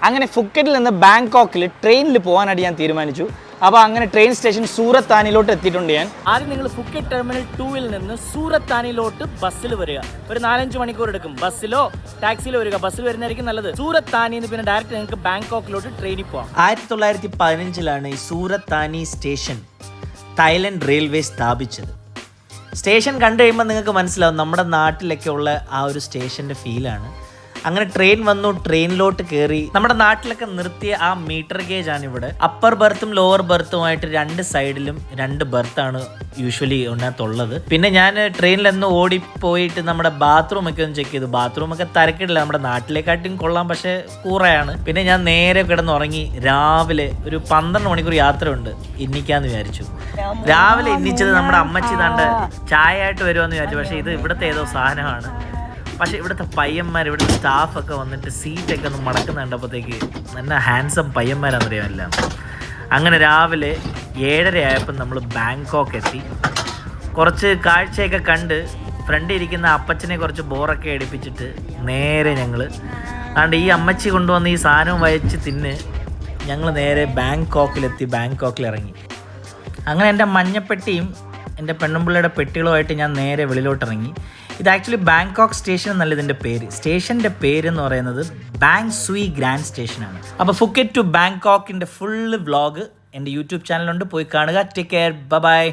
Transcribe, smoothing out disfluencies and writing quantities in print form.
അങ്ങനെ ഫുക്കറ്റിൽ നിന്ന് ബാങ്കോക്കിൽ ട്രെയിനിൽ പോകാനായിട്ട് ഞാൻ തീരുമാനിച്ചു. അപ്പോൾ അങ്ങനെ ട്രെയിൻ സ്റ്റേഷൻ സൂറത്താനിലോട്ട് എത്തിയിട്ടുണ്ട് ഞാൻ. ആദ്യം നിങ്ങൾ ഫുക്കറ്റ് ടെർമിനൽ 2-ൽ നിന്ന് സൂറത്താനിലോട്ട് ബസ്സിൽ വരിക. ഒരു 4-5 മണിക്കൂർ എടുക്കും. ബസ്സിലോ ടാക്സിയിലോ വരിക. ബസ്സിൽ വരുന്നതായിരിക്കും നല്ലത്. സൂറത്താനിന്ന് പിന്നെ ഡയറക്റ്റ് നിങ്ങൾക്ക് ബാങ്കോക്കിലോട്ട് ട്രെയിനിൽ പോകാം. 1915 ഈ സൂറത്താനി സ്റ്റേഷൻ തായ്ലൻഡ് റെയിൽവേ സ്ഥാപിച്ചത്. സ്റ്റേഷൻ കണ്ടു കഴിയുമ്പോൾ നിങ്ങൾക്ക് മനസ്സിലാവും നമ്മുടെ നാട്ടിലൊക്കെ ഉള്ള ആ ഒരു സ്റ്റേഷൻ്റെ ഫീലാണ്. അങ്ങനെ ട്രെയിൻ വന്നു, ട്രെയിനിലോട്ട് കയറി. നമ്മുടെ നാട്ടിലൊക്കെ നിർത്തിയ ആ മീറ്റർ ഗേജ് ആണ് ഇവിടെ. അപ്പർ ബർത്തും ലോവർ ബർത്തുമായിട്ട് 2 സൈഡിലും 2 ബർത്താണ് യൂഷ്വലി ഇതിനകത്തുള്ളത്. പിന്നെ ഞാൻ ട്രെയിനിലൊന്ന് ഓടിപ്പോയിട്ട് നമ്മുടെ ബാത്റൂം ഒക്കെ ഒന്ന് ചെക്ക് ചെയ്തു. ബാത്റൂം ഒക്കെ തരക്കിടില്ല, നമ്മുടെ നാട്ടിലേക്കാട്ടും കൊള്ളാം, പക്ഷേ കൂറയാണ്. പിന്നെ ഞാൻ നേരെ കിടന്നുറങ്ങി. രാവിലെ ഒരു 12 മണിക്കൂർ യാത്രയുണ്ട്, ഇന്നിക്കാന്ന് വിചാരിച്ചു. രാവിലെ ഇന്നിച്ചത് നമ്മുടെ അമ്മച്ചി താണ്ട് ചായ ആയിട്ട് വരുമെന്ന് വിചാരിച്ചു. പക്ഷേ ഇത് ഇവിടുത്തെ ഏതോ സാധനമാണ്. പക്ഷേ ഇവിടുത്തെ പയ്യന്മാർ, ഇവിടുത്തെ സ്റ്റാഫൊക്കെ വന്നിട്ട് സീറ്റൊക്കെ ഒന്ന് മടക്കുന്ന കണ്ടപ്പോഴത്തേക്ക് നല്ല ഹാൻസം പയ്യന്മാരാണെന്നറിയാമല്ല. അങ്ങനെ രാവിലെ 7:30 ആയപ്പോൾ നമ്മൾ ബാങ്കോക്ക് എത്തി. കുറച്ച് കാഴ്ചയൊക്കെ കണ്ട് ഫ്രണ്ടിൽ ഇരിക്കുന്ന അപ്പച്ചനെ കുറച്ച് ബോറൊക്കെ എടുപ്പിച്ചിട്ട് നേരെ ഞങ്ങൾ അതുകൊണ്ട് ഈ അമ്മച്ചി കൊണ്ടുവന്ന് ഈ സാധനം വയച്ച് തിന്ന് ഞങ്ങൾ നേരെ ബാങ്കോക്കിലെത്തി. ബാങ്കോക്കിൽ ഇറങ്ങി. അങ്ങനെ എൻ്റെ മഞ്ഞപ്പെട്ടിയും എൻ്റെ പെണ്ണുമ്പിള്ളയുടെ പെട്ടികളുമായിട്ട് ഞാൻ നേരെ വെളിയിലോട്ടിറങ്ങി. ഇത് ആക്ച്വലി ബാങ്കോക്ക് സ്റ്റേഷൻ എന്നല്ല ഇതിൻ്റെ പേര്. സ്റ്റേഷൻ്റെ പേര് എന്ന് പറയുന്നത് ബാങ് സുയി ഗ്രാൻഡ് സ്റ്റേഷനാണ്. അപ്പോൾ ഫുക്കറ്റ് ടു ബാങ്കോക്കിൻ്റെ ഫുള്ള് വ്ളോഗ് എൻ്റെ യൂട്യൂബ് ചാനലുണ്ട്, പോയി കാണുക. Take care, by.